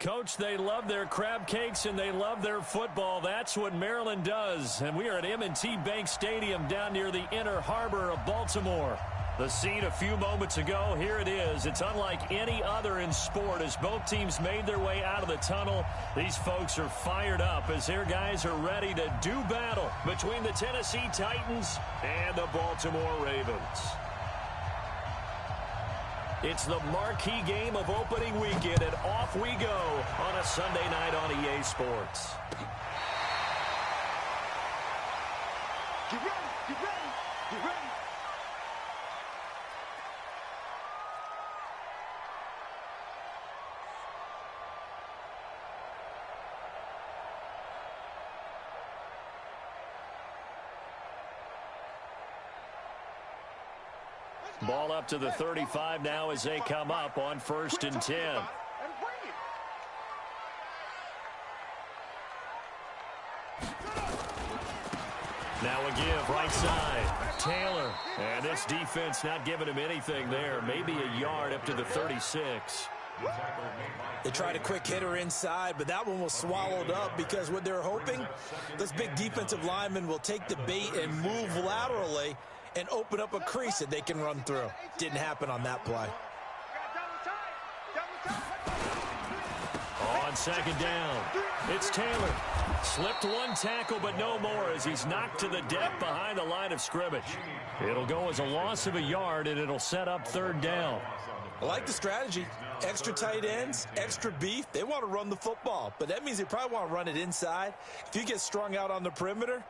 Coach, they love their crab cakes and they love their football. That's what Maryland does. And we are at M&T Bank Stadium down near the Inner Harbor of Baltimore. The scene a few moments ago, here it is. It's unlike any other in sport as both teams made their way out of the tunnel. These folks are fired up as their guys are ready to do battle between the Tennessee Titans and the Baltimore Ravens. It's the marquee game of opening weekend, and off we go on a Sunday night on EA Sports. Get ready, get ready, get ready. Ball up to the 35 now as they come up on 1st and 10. Now a give right side. Taylor. And this defense not giving him anything there. Maybe a yard up to the 36. They tried a quick hitter inside, but that one was swallowed up because what they're hoping, this big defensive lineman will take the bait and move laterally and open up a crease that they can run through. Didn't happen on that play. On 2nd down, it's Taylor. Slipped one tackle, but no more as he's knocked to the deck behind the line of scrimmage. It'll go as a loss of a yard, and it'll set up 3rd down. I like the strategy. Extra tight ends, extra beef. They want to run the football, but that means they probably want to run it inside. If you get strung out on the perimeter,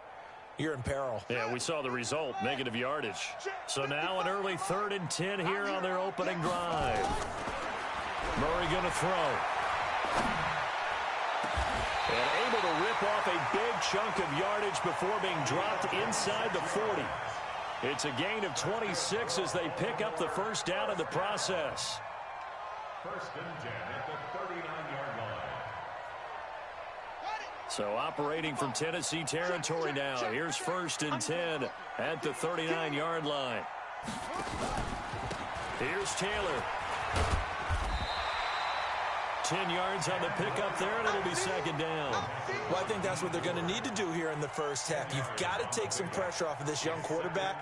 you're in peril. Yeah, we saw the result, negative yardage. So now an early 3rd and 10 here on their opening drive. Murray going to throw. And able to rip off a big chunk of yardage before being dropped inside the 40. It's a gain of 26 as they pick up the 1st down in the process. 1st and 10 at the 39-yard line. So operating from Tennessee territory now. Here's 1st and 10 at the 39-yard line. Here's Taylor. 10 yards on the pickup there, and it'll be 2nd down. Well, I think that's what they're going to need to do here in the 1st half. You've got to take some pressure off of this young quarterback,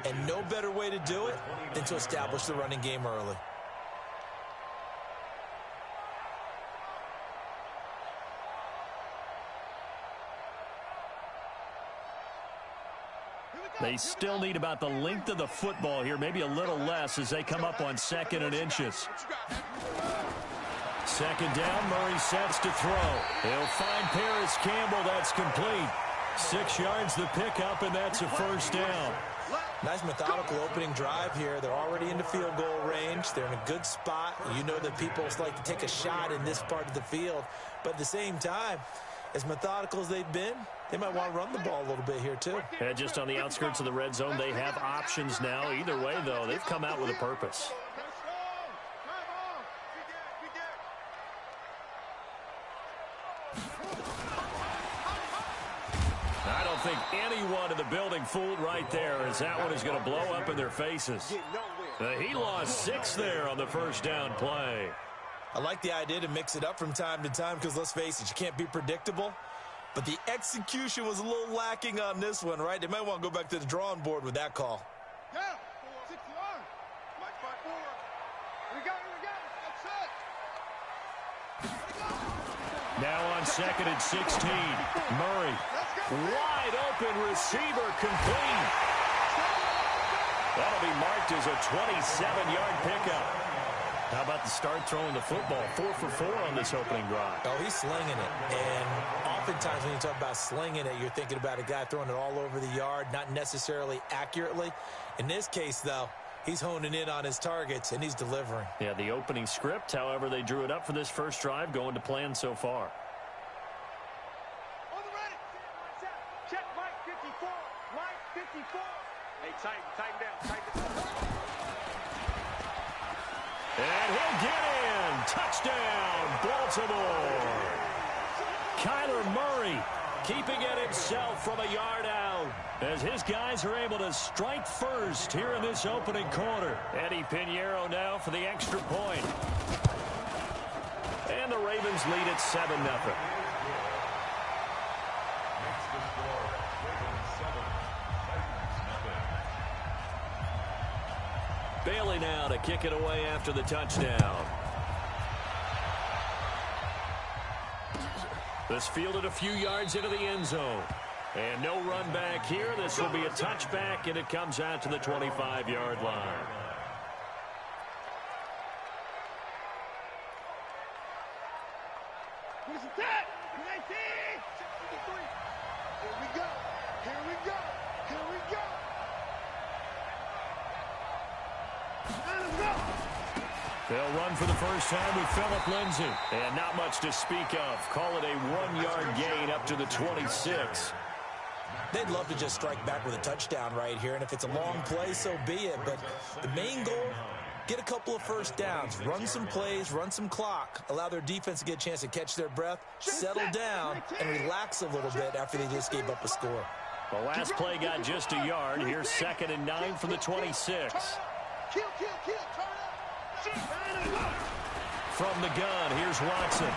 and no better way to do it than to establish the running game early. They still need about the length of the football here, maybe a little less as they come up on 2nd and inches. 2nd down, Murray sets to throw. He'll find Paris Campbell. That's complete. 6 yards the pickup, and that's a 1st down. Nice methodical opening drive here. They're already into field goal range. They're in a good spot. You know that people like to take a shot in this part of the field. But at the same time, as methodical as they've been, they might want to run the ball a little bit here too. And just on the outskirts of the red zone, they have options now. Either way, though, they've come out with a purpose. I don't think anyone in the building fooled right there, as that one is going to blow up in their faces. He lost 6 there on the 1st down play. I like the idea to mix it up from time to time because, let's face it, you can't be predictable. But the execution was a little lacking on this one, right? They might want to go back to the drawing board with that call. Yeah, 6-1. Mike 5-4. We got it, that's it. Now on 2nd and 16, Murray. Wide open receiver complete. That'll be marked as a 27-yard pickup. How about the start throwing the football? 4 for 4 on this opening drive. Oh, he's slinging it. And oftentimes when you talk about slinging it, you're thinking about a guy throwing it all over the yard, not necessarily accurately. In this case, though, he's honing in on his targets, and he's delivering. Yeah, the opening script, however, they drew it up for this 1st drive, going to plan so far. On the ready. Check Mike 54. Mike 54. Hey, tighten down. And he'll get in. Touchdown, Baltimore. Kyler Murray keeping it himself from a yard out as his guys are able to strike first here in this opening quarter. Eddie Pinheiro now for the extra point. And the Ravens lead at 7-0. Bailey now to kick it away after the touchdown. This fielded a few yards into the end zone. And no run back here. This will be a touchback, and it comes out to the 25-yard line. Who's that? 19! 63. Here we go. Here we go. Here we go. Let go. They'll run for the first time with Phillip Lindsay. And not much to speak of. Call it a 1-yard gain up to the 26. They'd love to just strike back with a touchdown right here, and if it's a long play, so be it. But the main goal, get a couple of first downs, run some plays, run some clock, allow their defense to get a chance to catch their breath, settle down, and relax a little bit after they just gave up a score. The last play got just a yard. Here's 2nd and 9 from the 26. Kill, turn up. From the gun, here's Watson.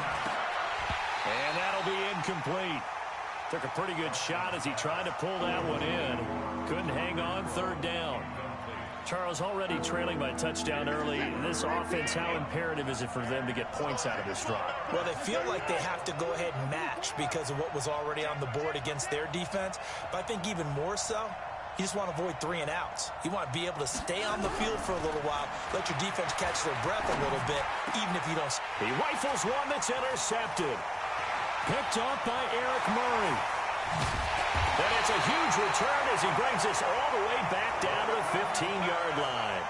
And that'll be incomplete. Took a pretty good shot as he tried to pull that one in. Couldn't hang on, 3rd down. Charles, already trailing by touchdown early. This offense, how imperative is it for them to get points out of this drive? Well, they feel like they have to go ahead and match because of what was already on the board against their defense. But I think even more so, you just want to avoid 3 and outs. You want to be able to stay on the field for a little while, let your defense catch their breath a little bit, even if you don't. He rifles one that's intercepted. Picked off by Eric Murray. And it's a huge return as he brings us all the way back down to the 15-yard line.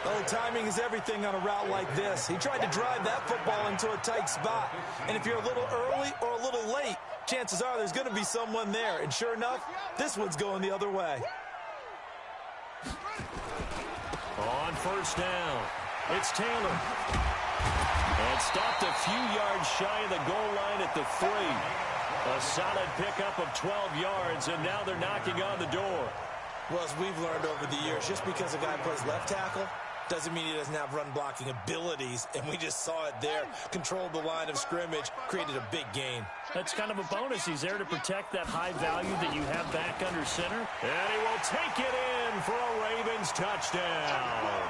Well, timing is everything on a route like this. He tried to drive that football into a tight spot. And if you're a little early or a little late, chances are there's going to be someone there. And sure enough, this one's going the other way. On 1st down, it's Taylor. And stopped a few yards shy of the goal line at the 3. A solid pickup of 12 yards, and now they're knocking on the door. Well, as we've learned over the years, just because a guy plays left tackle doesn't mean he doesn't have run-blocking abilities, and we just saw it there. Controlled the line of scrimmage, created a big gain. That's kind of a bonus. He's there to protect that high value that you have back under center. And he will take it in for a Ravens touchdown.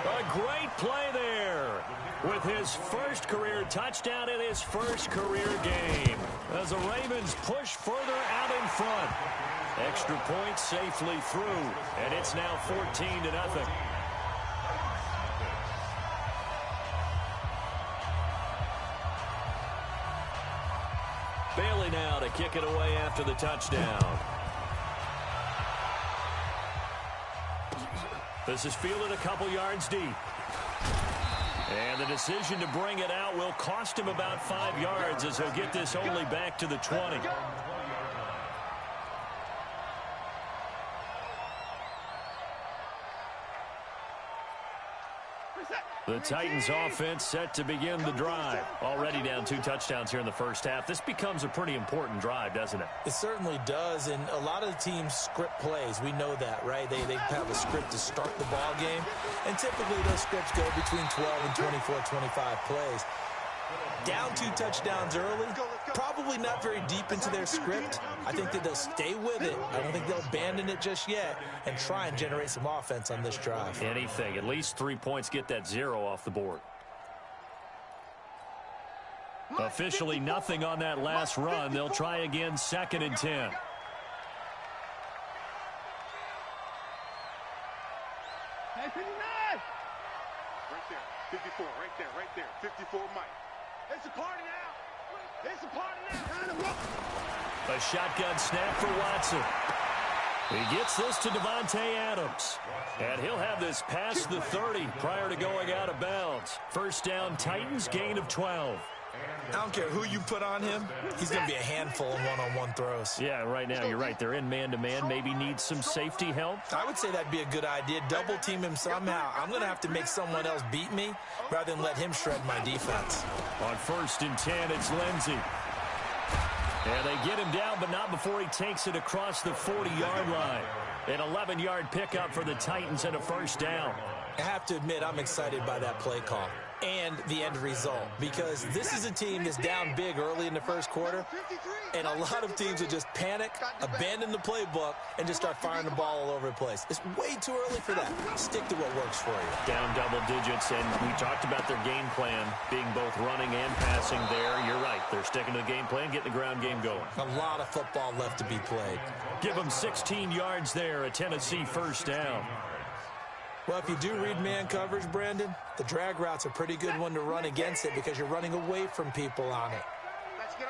A great play there with his first career touchdown in his first career game as the Ravens push further out in front. Extra point safely through, and it's now 14-0. Bailey now to kick it away after the touchdown. This is fielded a couple yards deep. And the decision to bring it out will cost him about 5 yards as he'll get this only back to the 20. The Titans offense set to begin the drive. Already down 2 touchdowns here in the first half. This becomes a pretty important drive, doesn't it? It certainly does, and a lot of the teams script plays. We know that, right? They have a script to start the ball game, and typically those scripts go between 12 and 24, 25 plays. Down 2 touchdowns early, probably not very deep into their script. I think that they'll stay with it. I don't think they'll abandon it just yet and try and generate some offense on this drive. Anything. At least 3 points, get that 0 off the board. Officially nothing on that last run. They'll try again, 2nd and 10. Right there, 54, right there, 54 Mike. It's a party now. It's a party now. A shotgun snap for Watson. He gets this to Devontae Adams. And he'll have this past the 30 prior to going out of bounds. First down, Titans, gain of 12. I don't care who you put on him. He's going to be a handful in one-on-one throws. Yeah, right now, you're right. They're in man-to-man. Maybe needs some safety help. I would say that'd be a good idea. Double team him somehow. I'm going to have to make someone else beat me rather than let him shred my defense. On 1st and 10, it's Lindsay. And they get him down, but not before he takes it across the 40-yard line. An 11-yard pickup for the Titans and a first down. I have to admit, I'm excited by that play call. and the end result, because this is a team that's down big early in the first quarter, and a lot of teams will just panic, abandon the playbook, and just start firing the ball all over the place. It's way too early for that. Stick to what works for you. Down double digits, and we talked about their game plan being both running and passing there. You're right. They're sticking to the game plan, getting the ground game going. A lot of football left to be played. Give them 16 yards there, a Tennessee first down. Well, if you do read man coverage, Brandon, the drag route's a pretty good one to run against it because you're running away from people on it.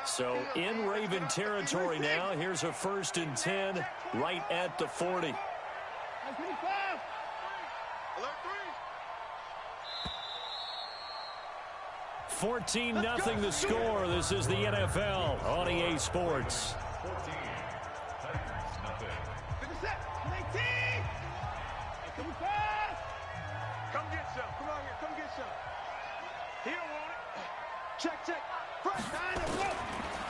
So in Raven territory now, here's a 1st and 10 right at the 40. 14-0 the score. This is the NFL on EA Sports. Come get some. Come on here. Come get some. He don't want it. Check. First down.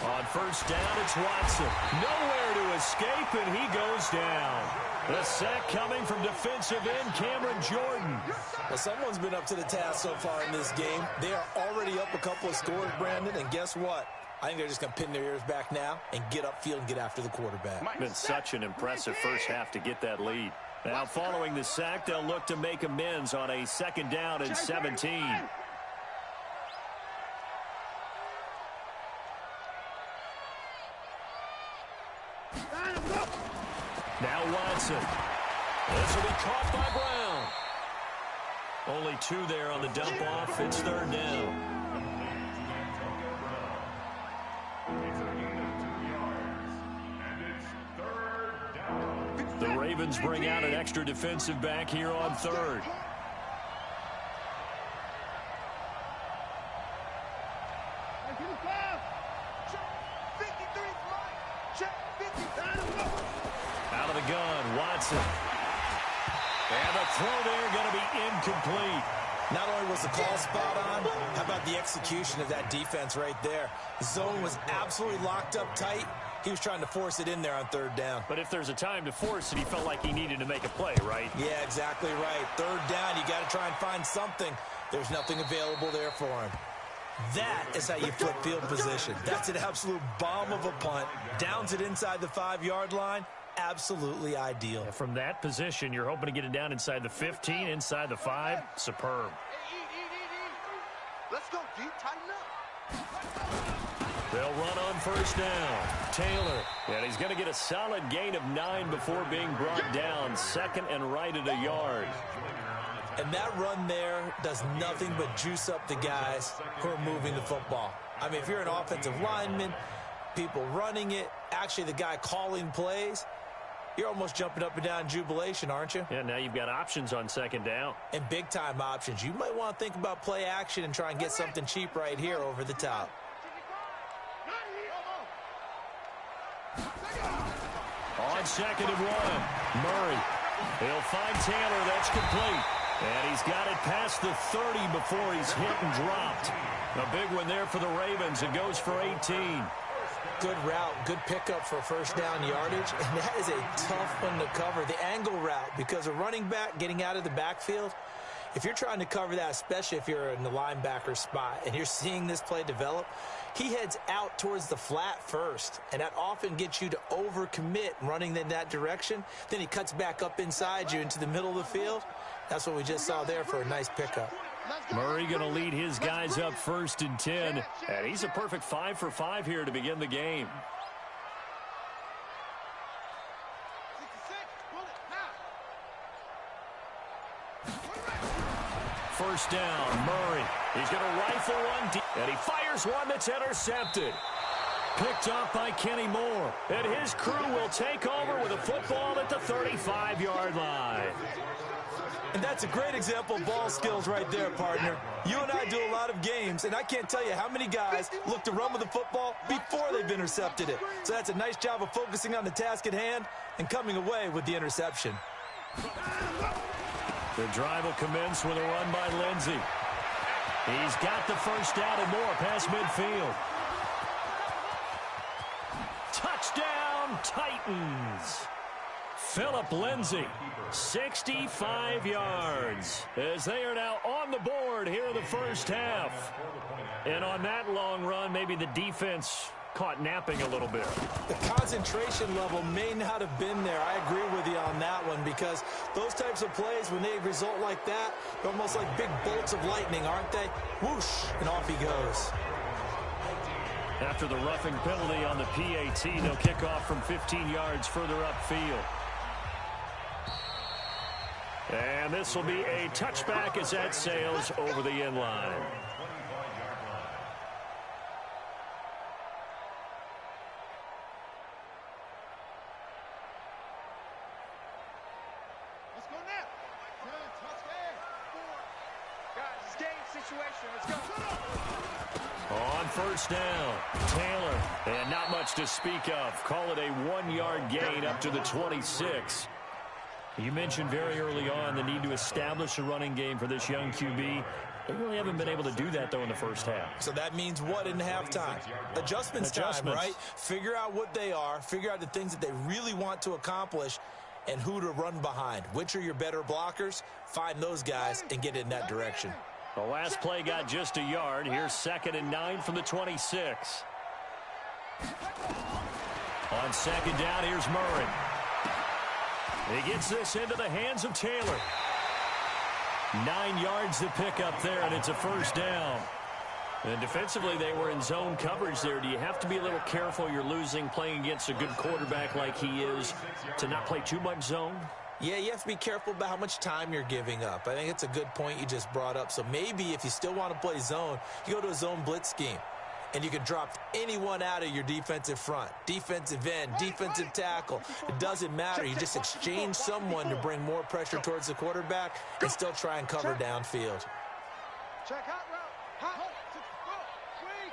On first down, it's Watson. Nowhere to escape, and he goes down. The sack coming from defensive end Cameron Jordan. Well, someone's been up to the task so far in this game. They are already up a couple of scores, Brandon, and guess what? I think they're just going to pin their ears back now and get upfield and get after the quarterback. Been such an impressive first half to get that lead. Now, following the sack, they'll look to make amends on a 2nd down and 17. Now Watson. This will be caught by Brown. Only 2 there on the dump off. It's 3rd down. The Ravens bring out an extra defensive back here on 3rd. Out of the gun, Watson. And the throw there going to be incomplete. Not only was the call spot on, how about the execution of that defense right there? The zone was absolutely locked up tight. He was trying to force it in there on 3rd down. But if there's a time to force it, he felt like he needed to make a play, right? Yeah, exactly right. 3rd down, you got to try and find something. There's nothing available there for him. That is how you flip field position. That's an absolute bomb of a punt. Downs it inside the 5-yard line. Absolutely ideal. From that position, you're hoping to get it down inside the 15, inside the 5. Superb. Let's go, D. Tighten up. They'll run on first down. Taylor. And he's going to get a solid gain of 9 before being brought down. 2nd and right at a yard. And that run there does nothing but juice up the guys who are moving the football. I mean, if you're an offensive lineman, people running it, actually the guy calling plays, you're almost jumping up and down in jubilation, aren't you? Yeah, now you've got options on 2nd down. And big-time options. You might want to think about play action and try and get something cheap right here over the top. On 2nd and 1, Murray. He'll find Taylor. That's complete. And he's got it past the 30 before he's hit and dropped. A big one there for the Ravens. It goes for 18. Good route, good pickup for 1st down yardage, and that is a tough one to cover. The angle route, because a running back getting out of the backfield, if you're trying to cover that, especially if you're in the linebacker spot and you're seeing this play develop, he heads out towards the flat first, and that often gets you to overcommit running in that direction. Then he cuts back up inside you into the middle of the field. That's what we just saw there for a nice pickup. Murray going to lead his guys up 1st and 10, and he's a perfect 5 for 5 here to begin the game. First down, Murray. He's going to rifle one deep, and he fires one that's intercepted. Picked off by Kenny Moore, and his crew will take over with a football at the 35-yard line. And that's a great example of ball skills right there, partner. You and I do a lot of games, and I can't tell you how many guys look to run with the football before they've intercepted it. So that's a nice job of focusing on the task at hand and coming away with the interception. The drive will commence with a run by Lindsey. He's got the first down and more past midfield. Touchdown, Titans. Philip Lindsay, 65 yards, as they are now on the board here in the first half. And on that long run, maybe the defense caught napping a little bit. The concentration level may not have been there. I agree with you on that one, because those types of plays, when they result like that, they're almost like big bolts of lightning, aren't they? Whoosh, and off he goes. After the roughing penalty on the PAT, they'll kick off from 15 yards further upfield. And this will be a touchback as that sails over the end line. Let's go now. Touchdown. Guys, it's game situation. Let's go. On first down, Taylor, and not much to speak of. Call it a 1-yard gain up to the 26. You mentioned very early on the need to establish a running game for this young QB. They really haven't been able to do that, though, in the first half. So that means what in halftime? Adjustments time, right? Figure out what they are, figure out the things that they really want to accomplish, and who to run behind. Which are your better blockers? Find those guys and get in that direction. The last play got just a yard. Here's 2nd and 9 from the 26. On second down, here's Murray. He gets this into the hands of Taylor. 9 yards to pick up there, and it's a first down. And defensively, they were in zone coverage there. Do you have to be a little careful? You're losing playing against a good quarterback like he is to not play too much zone? Yeah, you have to be careful about how much time you're giving up. I think it's a good point you just brought up. So maybe if you still want to play zone, you go to a zone blitz scheme. And you can drop anyone out of your defensive front. Defensive end, defensive tackle. It doesn't matter. You just exchange someone to bring more pressure towards the quarterback and still try and cover downfield. Check hot route. Hot. Swing.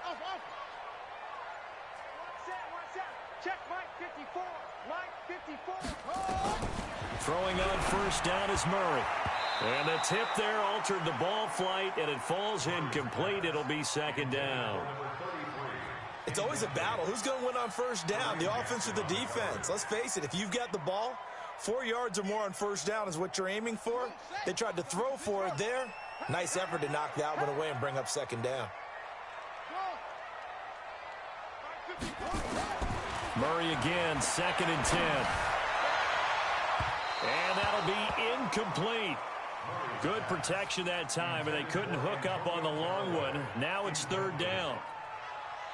Off. One set. Check Mike 54. Mike 54. Throwing on first down is Murray. And the tip there altered the ball flight, and it falls incomplete. It'll be 2nd down. It's always a battle. Who's going to win on first down, the offense or the defense? Let's face it, if you've got the ball, 4 yards or more on first down is what you're aiming for. They tried to throw for it there. Nice effort to knock that one away and bring up 2nd down. Murray again, 2nd and 10. And that'll be incomplete. Good protection that time, and they couldn't hook up on the long one. Now it's 3rd down.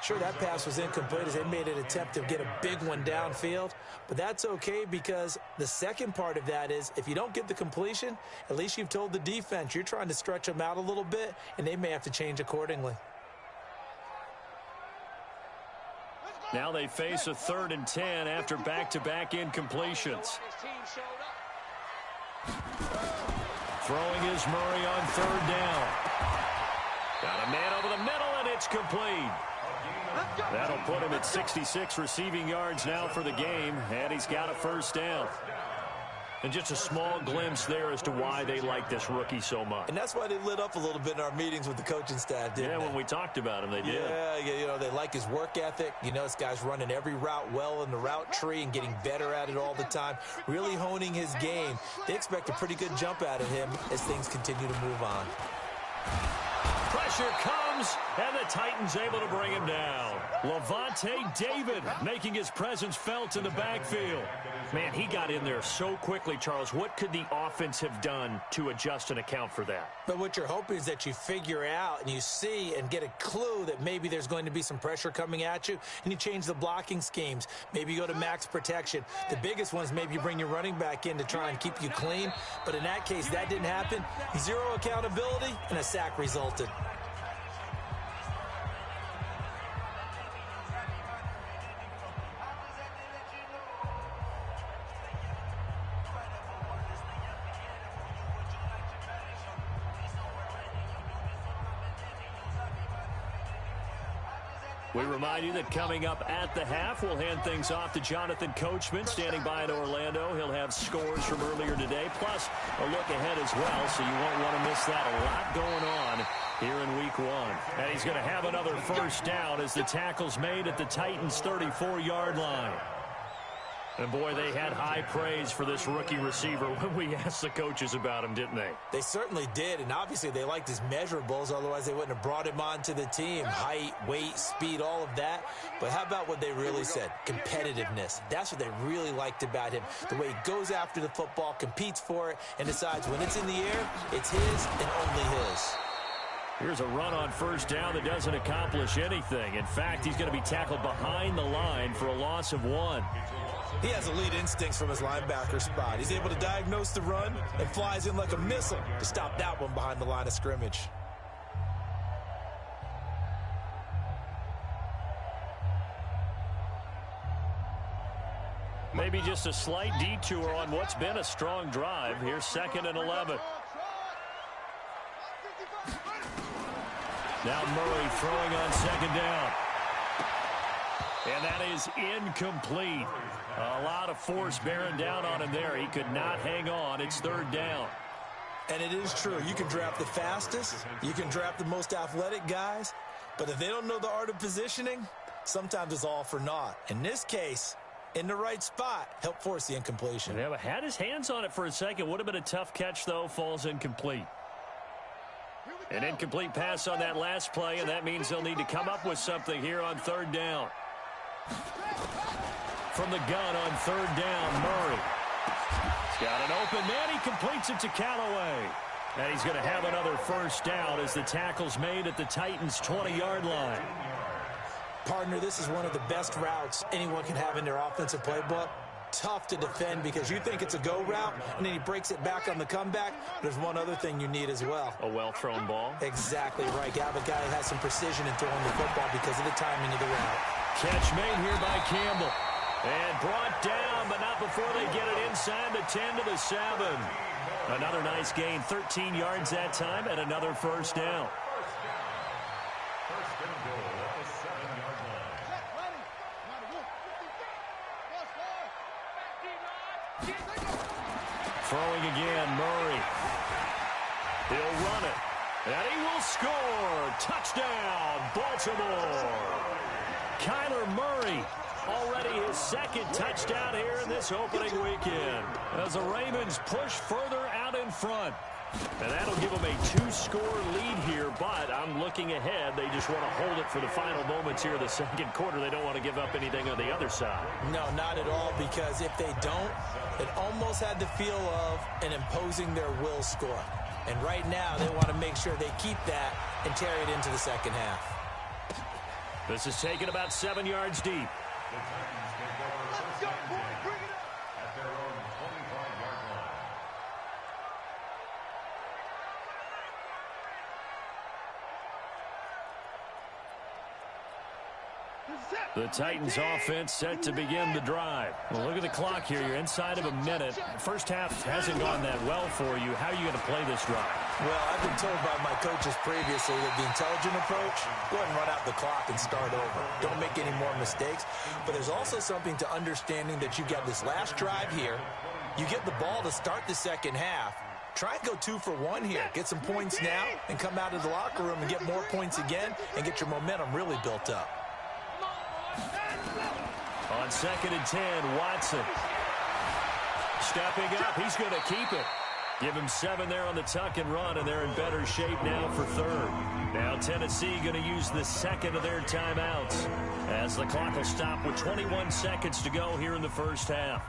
Sure, that pass was incomplete as they made an attempt to get a big one downfield, but that's okay because the second part of that is if you don't get the completion, at least you've told the defense you're trying to stretch them out a little bit, and they may have to change accordingly. Now they face a 3rd and 10 after back-to-back incompletions. Throwing is Murray on 3rd down. Got a man over the middle, and it's complete. That'll put him at 66 receiving yards now for the game, and he's got a first down. And just a small glimpse there as to why they like this rookie so much. And that's why they lit up a little bit in our meetings with the coaching staff, didn't they? When we talked about him, they did. Yeah, you know, they like his work ethic. You know, this guy's running every route well in the route tree and getting better at it all the time, really honing his game. They expect a pretty good jump out of him as things continue to move on. Pressure comes, and the Titans able to bring him down. Levante David making his presence felt in the backfield. Man, he got in there so quickly, Charles. What could the offense have done to adjust and account for that? But what you're hoping is that you figure out and you see and get a clue that maybe there's going to be some pressure coming at you, and you change the blocking schemes. Maybe you go to max protection. The biggest one is maybe you bring your running back in to try and keep you clean. But in that case, that didn't happen. Zero accountability, and a sack resulted. We remind you that coming up at the half, we'll hand things off to Jonathan Coachman, standing by in Orlando. He'll have scores from earlier today, plus a look ahead as well, so you won't want to miss that. A lot going on here in Week 1. And he's going to have another first down as the tackle's made at the Titans' 34-yard line. And, boy, they had high praise for this rookie receiver when we asked the coaches about him, didn't they? They certainly did, and obviously they liked his measurables. Otherwise, they wouldn't have brought him onto the team. Height, weight, speed, all of that. But how about what they really said? Competitiveness. That's what they really liked about him. The way he goes after the football, competes for it, and decides when it's in the air, it's his and only his. Here's a run on first down that doesn't accomplish anything. In fact, he's going to be tackled behind the line for a loss of 1. He has elite instincts from his linebacker spot. He's able to diagnose the run and flies in like a missile to stop that one behind the line of scrimmage. Maybe just a slight detour on what's been a strong drive. Here's 2nd and 11. Now Murray throwing on 2nd down. And that is incomplete. A lot of force bearing down on him there. He could not hang on. It's 3rd down. And it is true. You can draft the fastest. You can draft the most athletic guys. But if they don't know the art of positioning, sometimes it's all for naught. In this case, in the right spot, help force the incompletion. Yeah, had his hands on it for a second. Would have been a tough catch, though. Falls incomplete. An incomplete pass on that last play, and that means they'll need to come up with something here on 3rd down. From the gun on 3rd down, Murray. He's got an open man. He completes it to Callaway. And he's going to have another first down as the tackle's made at the Titans' 20-yard line. Partner, this is one of the best routes anyone can have in their offensive playbook. Tough to defend because you think it's a go route, and then he breaks it back on the comeback. There's one other thing you need as well. A well-thrown ball. Exactly right. You have a guy who has some precision in throwing the football because of the timing of the route. Catch made here by Campbell. And brought down, but not before they get it inside the 10 to the 7. Another nice gain, 13 yards that time, and another first down. First and goal at the 7-yard line. Throwing again, Murray. He'll run it. And he will score. Touchdown, Baltimore. Kyler Murray, already his 2nd touchdown here in this opening weekend. As the Ravens push further out in front. And that'll give them a 2-score lead here, but I'm looking ahead. They just want to hold it for the final moments here of the 2nd quarter. They don't want to give up anything on the other side. No, not at all, because if they don't, it almost had the feel of an imposing their will score. And right now, they want to make sure they keep that and carry it into the 2nd half. This is taken about 7 yards deep. The Titans take over first and 10 at their own 25-yard line. The Titans offense set to begin the drive. Well, look at the clock here. You're inside of a minute. First half hasn't gone that well for you. How are you going to play this drive? Well, I've been told by my coaches previously that the intelligent approach, go ahead and run out the clock and start over. Don't make any more mistakes. But there's also something to understanding that you got this last drive here. You get the ball to start the 2nd half. Try and go 2 for 1 here. Get some points now and come out of the locker room and get more points again and get your momentum really built up. On 2nd and 10, Watson. Stepping up, he's going to keep it. Give him 7 there on the tuck and run, and they're in better shape now for 3rd. Now Tennessee going to use the 2nd of their timeouts as the clock will stop with 21 seconds to go here in the first half.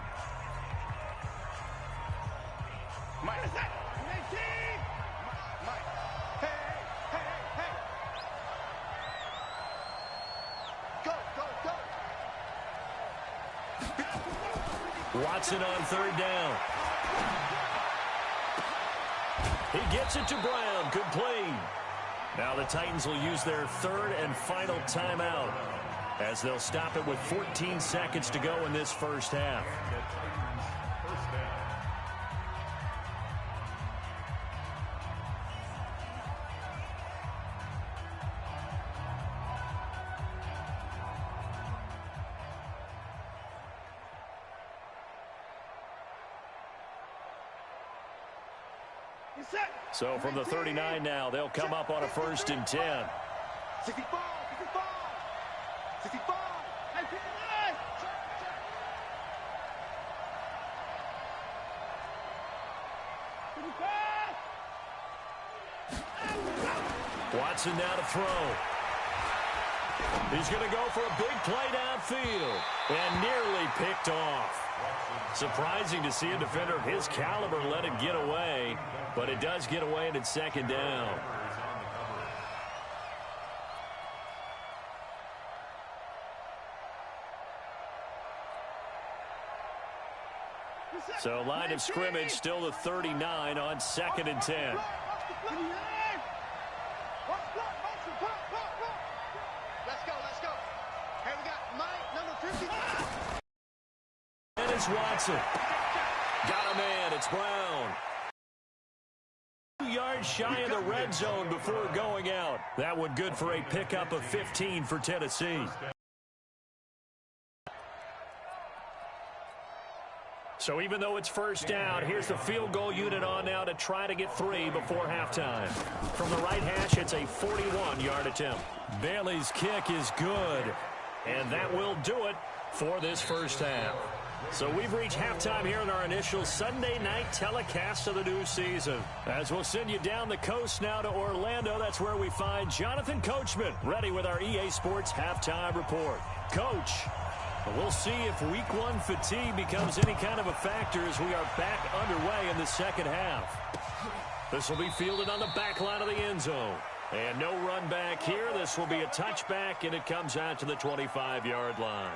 Watson on 3rd down. He gets it to Brown, complete. Now the Titans will use their 3rd and final timeout as they'll stop it with 14 seconds to go in this first half. First down. So from the 39 now, they'll come up on a 1st and 10. 65, 65, 65. Watson now to throw. He's going to go for a big play downfield and nearly picked off. Surprising to see a defender of his caliber let it get away, but it does get away and it's second down. So line of scrimmage still the 39 on 2nd and 10. Let's go. Hey, we got Mike, number 55. And it's Watson. Got a man. It's Brown. 2 yards shy of the red zone before going out. That one good for a pickup of 15 for Tennessee. So even though it's first down, here's the field goal unit on now to try to get 3 before halftime. From the right hash, it's a 41-yard attempt. Bailey's kick is good, and that will do it for this first half. So we've reached halftime here in our initial Sunday night telecast of the new season. As we'll send you down the coast now to Orlando, that's where we find Jonathan Coachman ready with our EA Sports halftime report. Coach, we'll see if week 1 fatigue becomes any kind of a factor as we are back underway in the second half. This will be fielded on the back line of the end zone. And no run back here. This will be a touchback, and it comes out to the 25-yard line.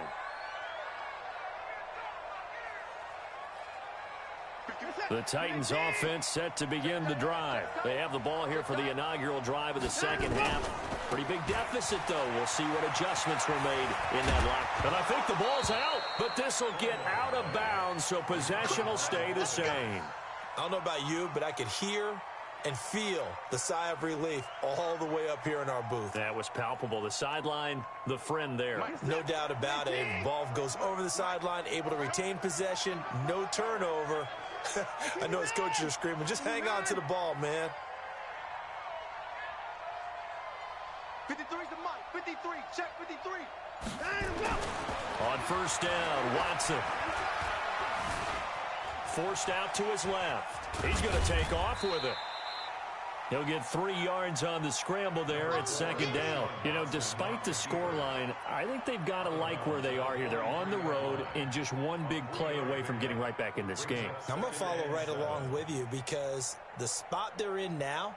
The Titans offense set to begin the drive. They have the ball here for the inaugural drive of the second half. Pretty big deficit, though. We'll see what adjustments were made in that lock. And I think the ball's out, but this will get out of bounds, so possession will stay the same. I don't know about you, but I could hear and feel the sigh of relief all the way up here in our booth. That was palpable. The sideline, the friend there. No doubt about it. Ball goes over the sideline, able to retain possession, no turnover. I know his coaches are screaming, just hang on to the ball, man. 53's the mic. 53. Check 53. On first down, Watson. Forced out to his left. He's going to take off with it. He'll get 3 yards on the scramble there at second down. You know, despite the scoreline, I think they've got to like where they are here. They're on the road and just one big play away from getting right back in this game. I'm going to follow right along with you because the spot they're in now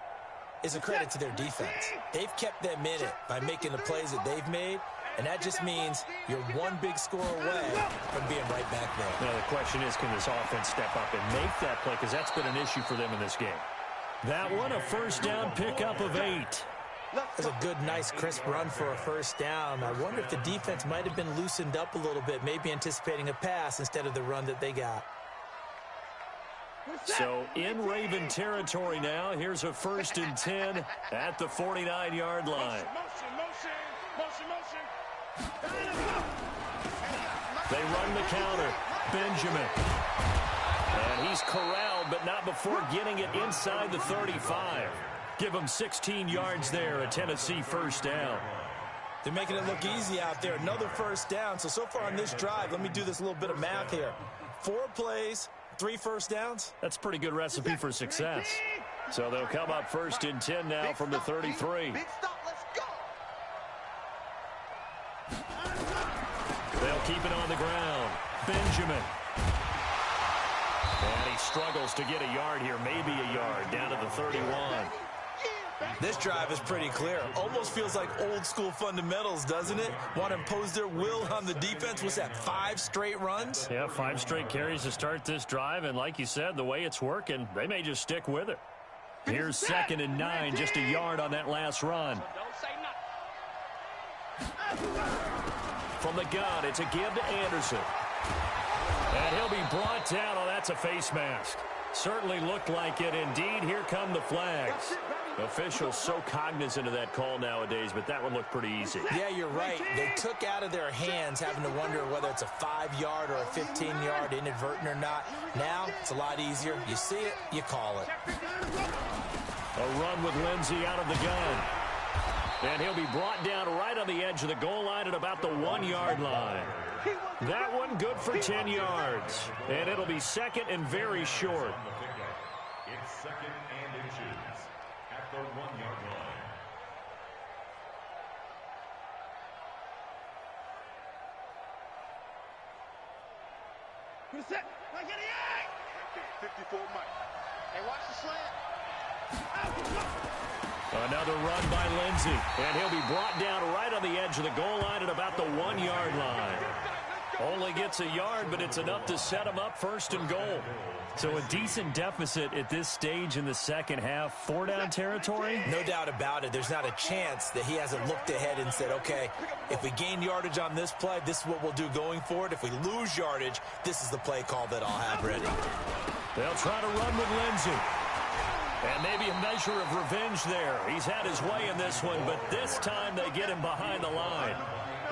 is a credit to their defense. They've kept them in it by making the plays that they've made, and that just means you're one big score away from being right back there. Now, the question is, can this offense step up and make that play? Because that's been an issue for them in this game. That one, a first down pickup of 8. That's a good, nice, crisp run for a first down. I wonder if the defense might have been loosened up a little bit, maybe anticipating a pass instead of the run that they got. So in Raven territory now, here's a 1st and 10 at the 49-yard line. They run the counter. Benjamin. And he's corralled, but not before getting it inside the 35. Give him 16 yards there, a Tennessee first down. They're making it look easy out there. Another first down. So far on this drive, let me do this little bit of math here. 4 plays, 3 first downs. That's a pretty good recipe for success. So they'll come up 1st and 10 now from the 33. Big stop. Let's go. They'll keep it on the ground. Benjamin. And he struggles to get a yard here, maybe a yard, down to the 31. This drive is pretty clear. Almost feels like old school fundamentals, doesn't it? Want to impose their will on the defense. What's that, 5 straight runs? Yeah, 5 straight carries to start this drive. And like you said, the way it's working, they may just stick with it. Here's 2nd and 9, just a yard on that last run. From the gun, it's a give to Anderson. And he'll be brought down. Oh, that's a face mask. Certainly looked like it. Indeed, here come the flags. Officials so cognizant of that call nowadays, but that one looked pretty easy. Yeah, you're right. They took out of their hands having to wonder whether it's a 5-yard or a 15-yard inadvertent or not. Now, it's a lot easier. You see it, you call it. A run with Lindsey out of the gun. And he'll be brought down right on the edge of the goal line at about the 1-yard line. That one good for 10 yards. And it'll be 2nd and very short. It's 2nd and inches at the 1-yard line. Who's set? Mike, get it! 54 Mike. Hey, watch the slant. Another run by Lindsey, and he'll be brought down right on the edge of the goal line at about the 1-yard line. Only gets a yard, but it's enough to set him up 1st and goal. So a decent deficit at this stage in the second half. 4-down territory? No doubt about it. There's not a chance that he hasn't looked ahead and said, okay, if we gain yardage on this play, this is what we'll do going forward. If we lose yardage, this is the play call that I'll have ready. They'll try to run with Lindsey. And maybe a measure of revenge there. He's had his way in this one, but this time they get him behind the line.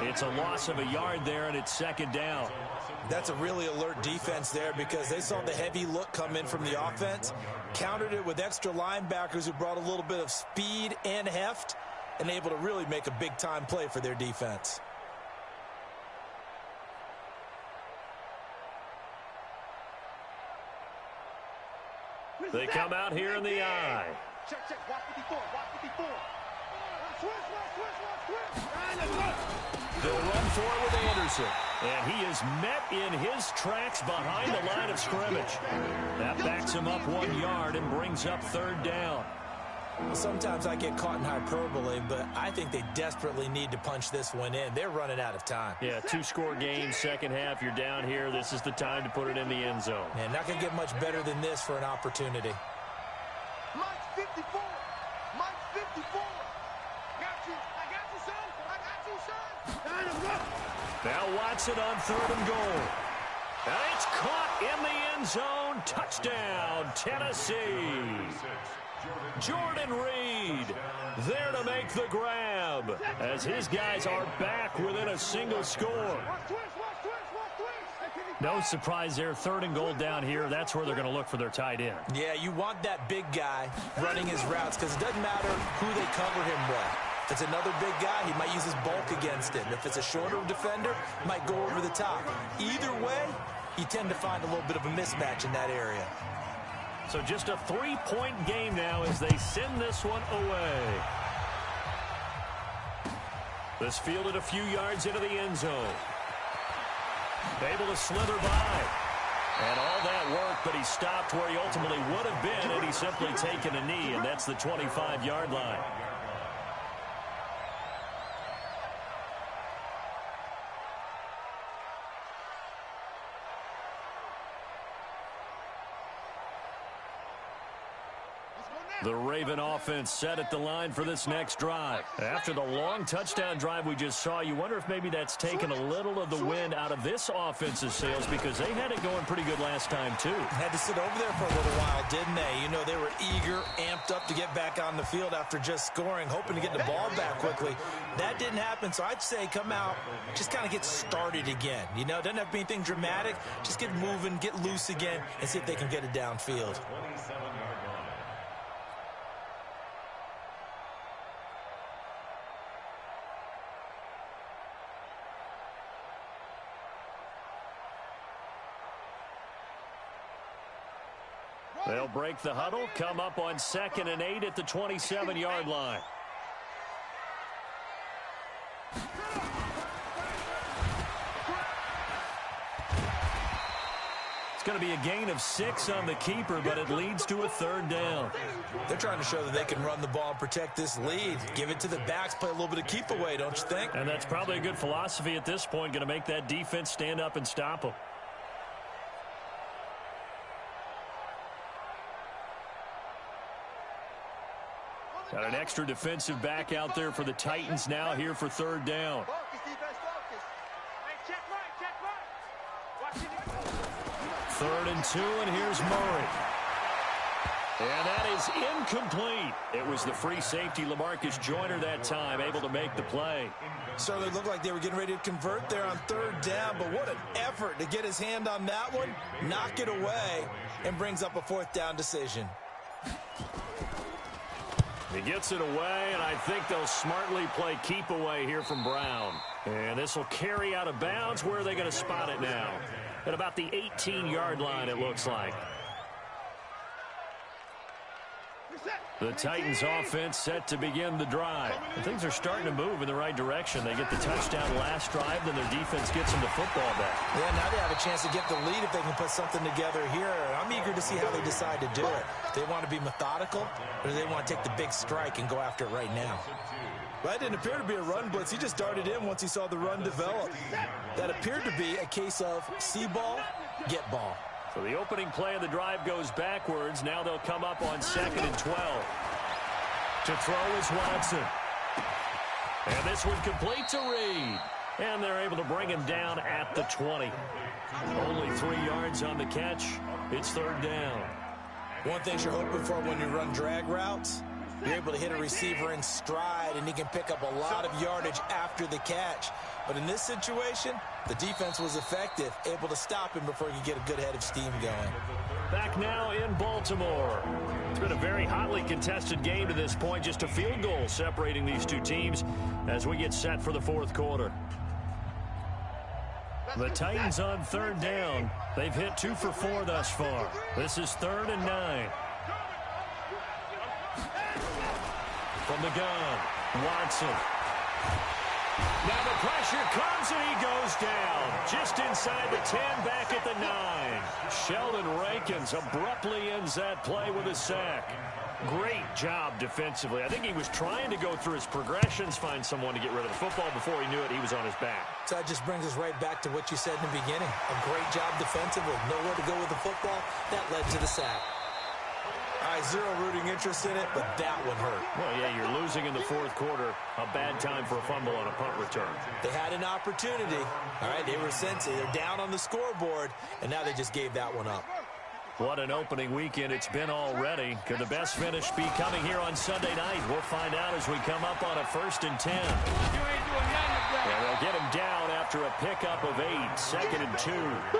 It's a loss of a yard there, and it's 2nd down. That's a really alert defense there because they saw the heavy look come in from the offense, countered it with extra linebackers who brought a little bit of speed and heft, and able to really make a big-time play for their defense. They come out here in the eye. Check, watch 54, watch 54. Switch. They'll run for it with Anderson. And he is met in his tracks behind the line of scrimmage. That backs him up 1 yard and brings up 3rd down. Sometimes I get caught in hyperbole, but I think they desperately need to punch this one in. They're running out of time. Yeah, 2-score game, second half. You're down here. This is the time to put it in the end zone. And not going to get much better than this for an opportunity. Mike's 54. Mike's 54. I got you, son. Now Watson on 3rd and goal. And it's caught in the end zone. Touchdown, Tennessee. Jordan Reed there to make the grab as his guys are back within a single score. No surprise there, 3rd and goal down here. That's where they're going to look for their tight end. Yeah, you want that big guy running his routes because it doesn't matter who they cover him with. If it's another big guy, he might use his bulk against him. If it's a shorter defender, he might go over the top. Either way, you tend to find a little bit of a mismatch in that area. So just a 3-point game now as they send this one away. This fielded a few yards into the end zone. Able to slither by. And all that work, but he stopped where he ultimately would have been had he simply taken a knee, and that's the 25-yard line. The Raven offense set at the line for this next drive. After the long touchdown drive we just saw, you wonder if maybe that's taken a little of the wind out of this offense's sails because they had it going pretty good last time, too. Had to sit over there for a little while, didn't they? You know, they were eager, amped up to get back on the field after just scoring, hoping to get the ball back quickly. That didn't happen, so I'd say come out, just kind of get started again. You know, doesn't have to be anything dramatic. Just get moving, get loose again, and see if they can get it downfield. 27-yard line. They'll break the huddle, come up on 2nd and 8 at the 27-yard line. It's going to be a gain of 6 on the keeper, but it leads to a 3rd down. They're trying to show that they can run the ball and protect this lead. Give it to the backs, play a little bit of keep away, don't you think? And that's probably a good philosophy at this point, going to make that defense stand up and stop them. Got an extra defensive back out there for the Titans now here for 3rd down. Focus, defense, focus. Hey, check right. Watch it. 3rd and 2, and here's Murray. And that is incomplete. It was the free safety, LaMarcus Joyner, that time, able to make the play. Certainly looked like they were getting ready to convert there on 3rd down, but what an effort to get his hand on that one, knock it away, and brings up a 4th down decision. He gets it away, and I think they'll smartly play keep away here from Brown. And this will carry out of bounds. Where are they going to spot it now? At about the 18-yard line, it looks like. The Titans offense set to begin the drive. And things are starting to move in the right direction. They get the touchdown last drive, then their defense gets them the football back. Yeah, now they have a chance to get the lead if they can put something together here. I'm eager to see how they decide to do it. Do they want to be methodical, or do they want to take the big strike and go after it right now? Well, that didn't appear to be a run blitz. He just darted in once he saw the run develop. That appeared to be a case of see ball, get ball. So the opening play of the drive goes backwards. Now they'll come up on 2nd and 12. To throw is Watson. And this one complete to Reed. And they're able to bring him down at the 20. Only 3 yards on the catch. It's 3rd down. One thing you're hoping for when you run drag routes, you're able to hit a receiver in stride, and he can pick up a lot of yardage after the catch. But in this situation, the defense was effective, able to stop him before he could get a good head of steam going. Back now in Baltimore. It's been a very hotly contested game to this point. Just a field goal separating these two teams as we get set for the 4th quarter. The Titans on 3rd down. They've hit 2 for 4 thus far. This is 3rd and 9. From the gun, Watson. Now the pressure comes and he goes down. Just inside the 10, back at the 9. Sheldon Rankins abruptly ends that play with a sack. Great job defensively. I think he was trying to go through his progressions, find someone to get rid of the football. Before he knew it, he was on his back. So that just brings us right back to what you said in the beginning. A great job defensively. Nowhere to go with the football. That led to the sack. All right, zero rooting interest in it, but that one hurt. Well, yeah, you're losing in the 4th quarter. A bad time for a fumble on a punt return. They had an opportunity. All right, they were sensing. They're down on the scoreboard, and now they just gave that one up. What an opening weekend it's been already. Could the best finish be coming here on Sunday night? We'll find out as we come up on a 1st and 10. Yeah, they'll get him down after a pickup of 8, 2nd and 2.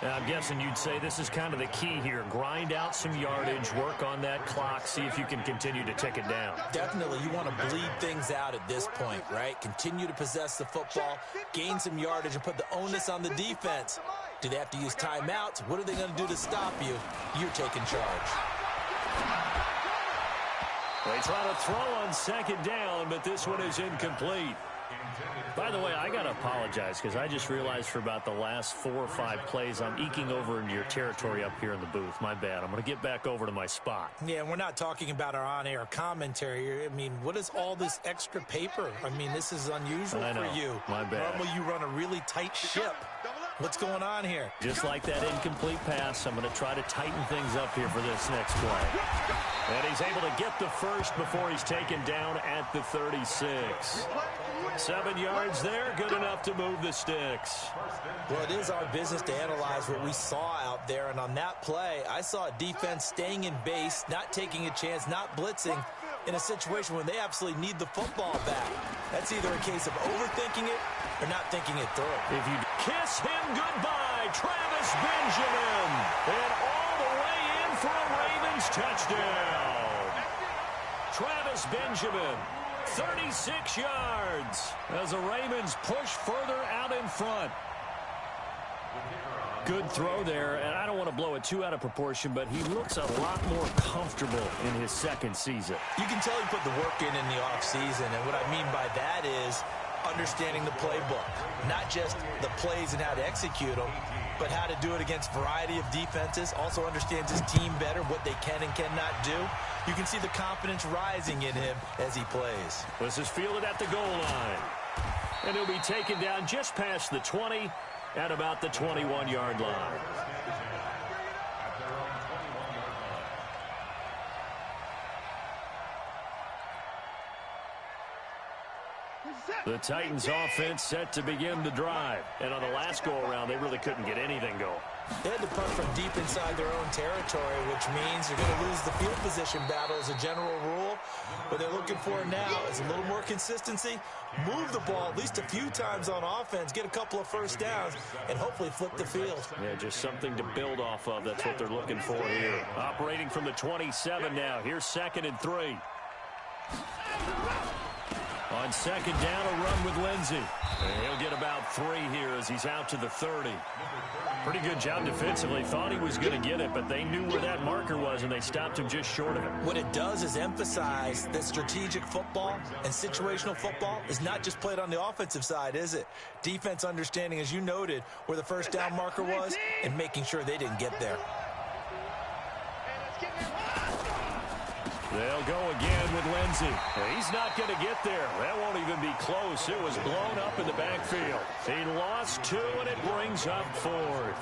Now, I'm guessing you'd say this is kind of the key here. Grind out some yardage, work on that clock, see if you can continue to tick it down. Definitely, you want to bleed things out at this point, right? Continue to possess the football, gain some yardage, and put the onus on the defense. Do they have to use timeouts? What are they going to do to stop you? You're taking charge. They try to throw on 2nd down, but this one is incomplete. By the way, I got to apologize because I just realized for about the last 4 or 5 plays, I'm eking over into your territory up here in the booth. My bad. I'm going to get back over to my spot. Yeah, we're not talking about our on-air commentary. I mean, what is all this extra paper? I mean, this is unusual for you. My bad. Normally you run a really tight ship. What's going on here? Just like that incomplete pass, I'm going to try to tighten things up here for this next play. And he's able to get the first before he's taken down at the 36. 7 yards there, good enough to move the sticks. Well, it is our business to analyze what we saw out there, and on that play, I saw a defense staying in base, not taking a chance, not blitzing, in a situation when they absolutely need the football back. That's either a case of overthinking it or not thinking it through. If you kiss him goodbye, Travis Benjamin, and all the way in for a Ravens touchdown. Travis Benjamin, 36 yards as the Ravens push further out in front. Good throw there, and I don't want to blow it too out of proportion, but he looks a lot more comfortable in his 2nd season. You can tell he put the work in the offseason, and what I mean by that is understanding the playbook. Not just the plays and how to execute them, but how to do it against a variety of defenses. Also understands his team better, what they can and cannot do. You can see the confidence rising in him as he plays. This is fielded at the goal line. And he'll be taken down just past the 20 at about the 21-yard line. The Titans offense set to begin the drive. And on the last go-around, they really couldn't get anything going. They had to punt from deep inside their own territory, which means you're going to lose the field position battle as a general rule. What they're looking for now is a little more consistency, move the ball at least a few times on offense, get a couple of first downs, and hopefully flip the field. Yeah, just something to build off of. That's what they're looking for here. Operating from the 27 now. Here's 2nd and 3. On second down, a run with Lindsey. And he'll get about 3 here as he's out to the 30. Pretty good job defensively. Thought he was going to get it, but they knew where that marker was, and they stopped him just short of it. What it does is emphasize that strategic football and situational football is not just played on the offensive side, is it? Defense understanding, as you noted, where the first down marker was and making sure they didn't get there. They'll go again with Lindsey. He's not going to get there. That won't even be close. It was blown up in the backfield. He lost 2, and it brings up 4th.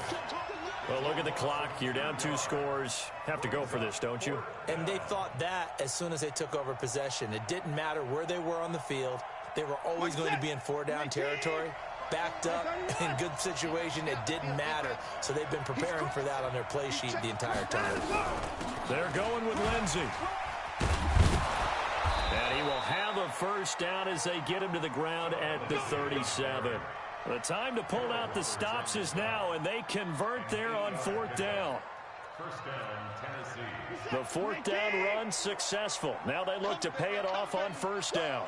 Well, look at the clock. You're down 2 scores. Have to go for this, don't you? And they thought that as soon as they took over possession. It didn't matter where they were on the field. They were always going to be in 4-down territory. Backed up, in good situation, it didn't matter. So they've been preparing for that on their play sheet the entire time. They're going with Lindsey. And he will have a first down as they get him to the ground at the 37. The time to pull out the stops is now, and they convert there on 4th down. First down, Tennessee. The 4th down run successful. Now they look to pay it off on 1st down.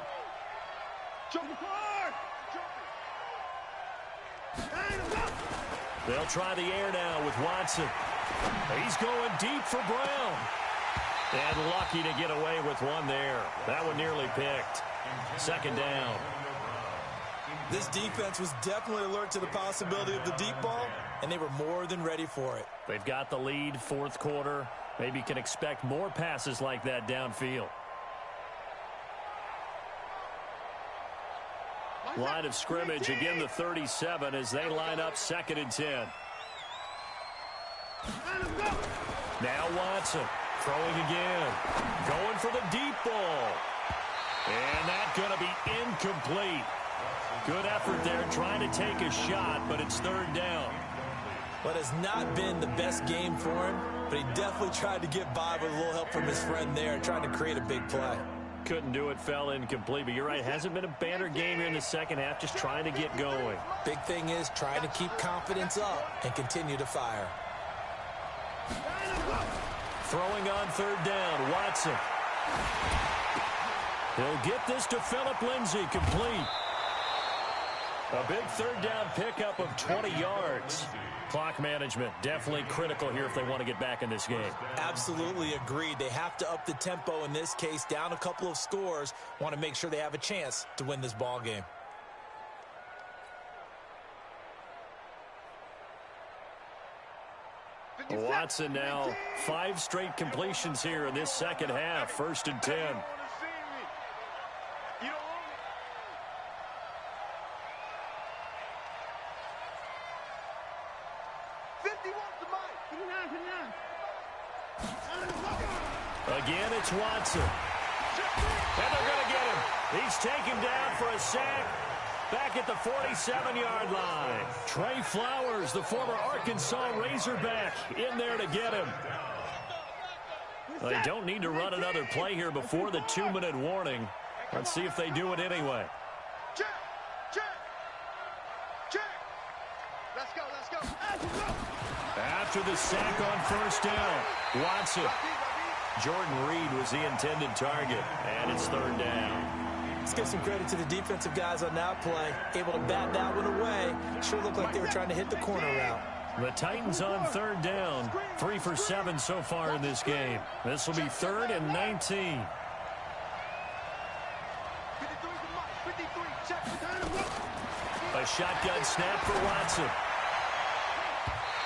They'll try the air now with Watson. He's going deep for Brown. And lucky to get away with one there. That one nearly picked. 2nd down. This defense was definitely alert to the possibility of the deep ball, and they were more than ready for it. They've got the lead, 4th quarter. Maybe can expect more passes like that downfield. Line of scrimmage, again the 37 as they line up 2nd and 10. Now Watson throwing again. Going for the deep ball. And that's going to be incomplete. Good effort there trying to take a shot, but it's 3rd down. What has not been the best game for him, but he definitely tried to get by with a little help from his friend there, trying to create a big play. Couldn't do it, fell incomplete, but you're right, hasn't been a banner game here in the second half, just trying to get going. Big thing is trying to keep confidence up and continue to fire. Throwing on 3rd down, Watson. He'll get this to Phillip Lindsay, complete. A big 3rd down pickup of 20 yards. Clock management, definitely critical here if they want to get back in this game. Absolutely agreed. They have to up the tempo in this case, down a couple of scores. Want to make sure they have a chance to win this ball game. Watson now 5 straight completions here in this second half. 1st and 10. Again, it's Watson. And they're going to get him. He's taken down for a sack back at the 47-yard line. Trey Flowers, the former Arkansas Razorback, in there to get him. They don't need to run another play here before the 2-minute warning. Let's see if they do it anyway. Check. Let's go. After the sack on 1st down, Watson. Jordan Reed was the intended target, and it's 3rd down. Let's give some credit to the defensive guys on that play. Able to bat that one away. Sure looked like they were trying to hit the corner route. The Titans on 3rd down. 3 for 7 so far in this game. This will be 3rd and 19. A shotgun snap for Watson.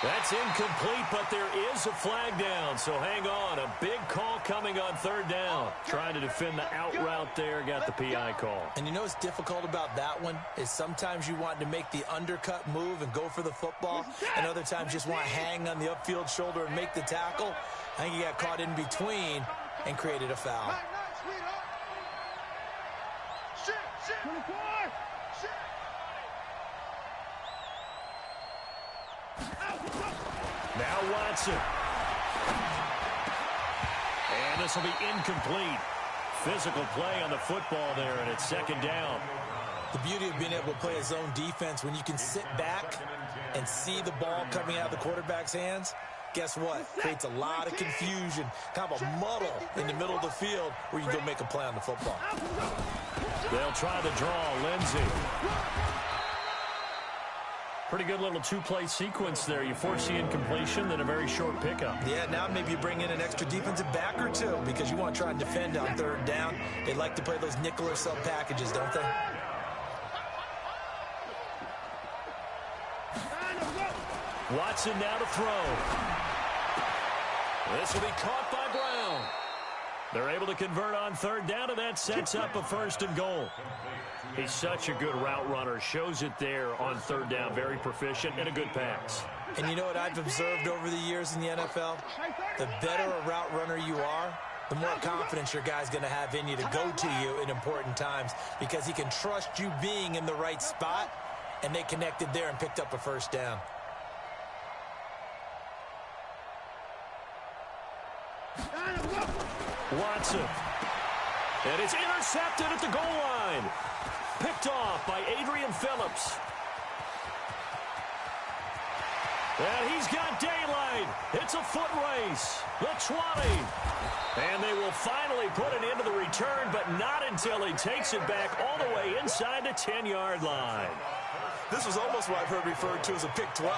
That's incomplete, but there is a flag down, so hang on. A big call coming on 3rd down. Trying to defend the out route there, got the PI call. And you know what's difficult about that one is sometimes you want to make the undercut move and go for the football, and other times just want to hang on the upfield shoulder and make the tackle. I think he got caught in between and created a foul. Now Watson. And this will be incomplete. Physical play on the football there, and it's 2nd down. The beauty of being able to play a zone defense, when you can sit back and see the ball coming out of the quarterback's hands, guess what? Creates a lot of confusion, kind of a muddle in the middle of the field where you go make a play on the football. They'll try the draw. Lindsey. Pretty good little two-play sequence there. You force the incompletion, then a very short pickup. Yeah, now maybe you bring in an extra defensive back or two because you want to try and defend on third down. They like to play those nickel or sub packages, don't they? Watson now to throw. This will be caught by Brown. They're able to convert on third down, and that sets up a first and goal. He's such a good route runner. Shows it there on third down. Very proficient and a good pass. And you know what I've observed over the years in the NFL? The better a route runner you are, the more confidence your guy's going to have in you to go to you in important times because he can trust you being in the right spot, and they connected there and picked up a first down. Watson. And it's intercepted at the goal line. Picked off by Adrian Phillips. And he's got daylight. It's a foot race. The 20. And they will finally put an end to the return, but not until he takes it back all the way inside the 10-yard line. This was almost what I've heard referred to as a pick 12.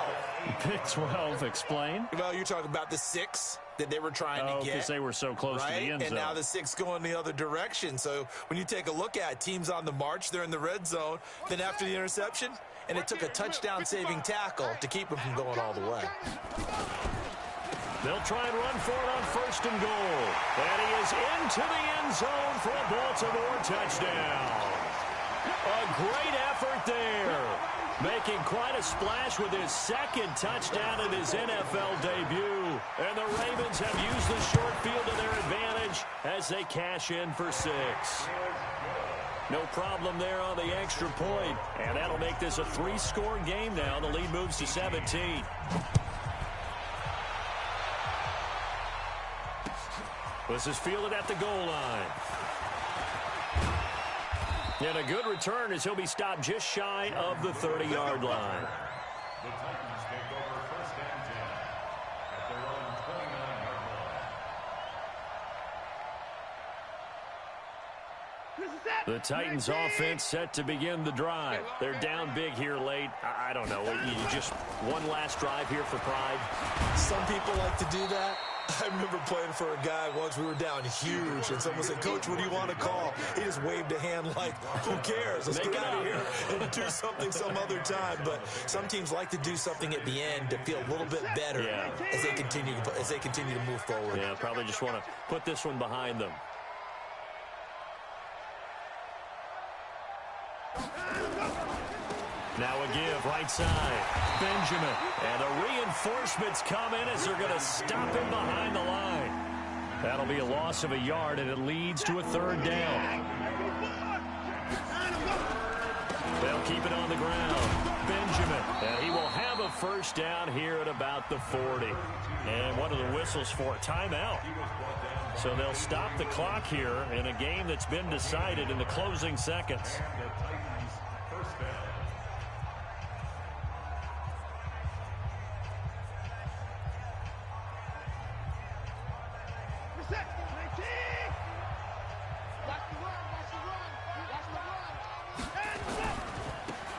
Pick 12, explain. Well, you're talking about the 6 that they were trying to get. Because they were so close to the end zone. And now the 6 going the other direction. So when you take a look at teams on the march, they're in the red zone. Then after the interception, and it took a touchdown-saving tackle to keep them from going all the way. They'll try and run for it on first and goal. And he is into the end zone for a Baltimore touchdown. A great effort there. Making quite a splash with his second touchdown in his NFL debut. And the Ravens have used the short field to their advantage as they cash in for 6. No problem there on the extra point. And that'll make this a 3-score game now. The lead moves to 17. This is fielded at the goal line. And a good return as he'll be stopped just shy of the 30-yard line. The Titans take over first and 10 at their own 29-yard line. The Titans offense set to begin the drive. They're down big here late. I don't know. You just one last drive here for pride. Some people like to do that. I remember playing for a guy once. We were down huge, and someone said, "Coach, what do you want to call?" He just waved a hand like, "Who cares? Let's get out of here and do something some other time." But some teams like to do something at the end to feel a little bit better as they continue to move forward. Yeah, probably just want to put this one behind them. Now a give, right side. Benjamin. And the reinforcements come in as they're going to stop him behind the line. That'll be a loss of a yard, and it leads to a third down. They'll keep it on the ground. Benjamin. And he will have a first down here at about the 40. And what are the whistles for? Timeout. So they'll stop the clock here in a game that's been decided in the closing seconds.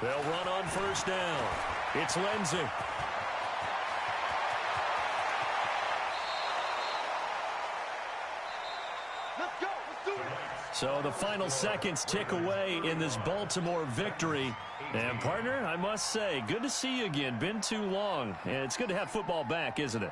They'll run on first down. It's Lindsey. Let's go. Let's do it. So the final seconds tick away in this Baltimore victory. And, partner, I must say, good to see you again. Been too long. And it's good to have football back, isn't it?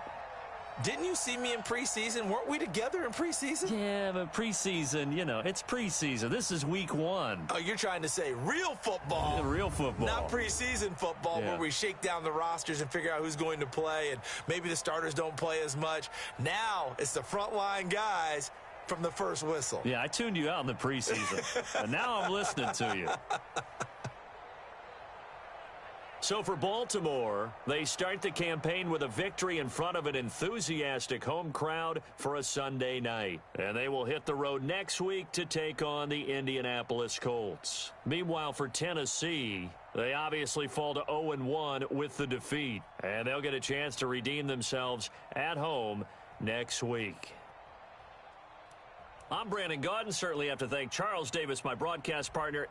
Didn't you see me in preseason? Weren't we together in preseason? Yeah, but preseason, you know, it's preseason. This is week 1. Oh, you're trying to say real football. Yeah, real football. Not preseason football where we shake down the rosters and figure out who's going to play, and maybe the starters don't play as much. Now it's the frontline guys from the first whistle. Yeah, I tuned you out in the preseason. And now I'm listening to you. So for Baltimore, they start the campaign with a victory in front of an enthusiastic home crowd for a Sunday night. And they will hit the road next week to take on the Indianapolis Colts. Meanwhile, for Tennessee, they obviously fall to 0-1 with the defeat. And they'll get a chance to redeem themselves at home next week. I'm Brandon Gaudin. Certainly have to thank Charles Davis, my broadcast partner.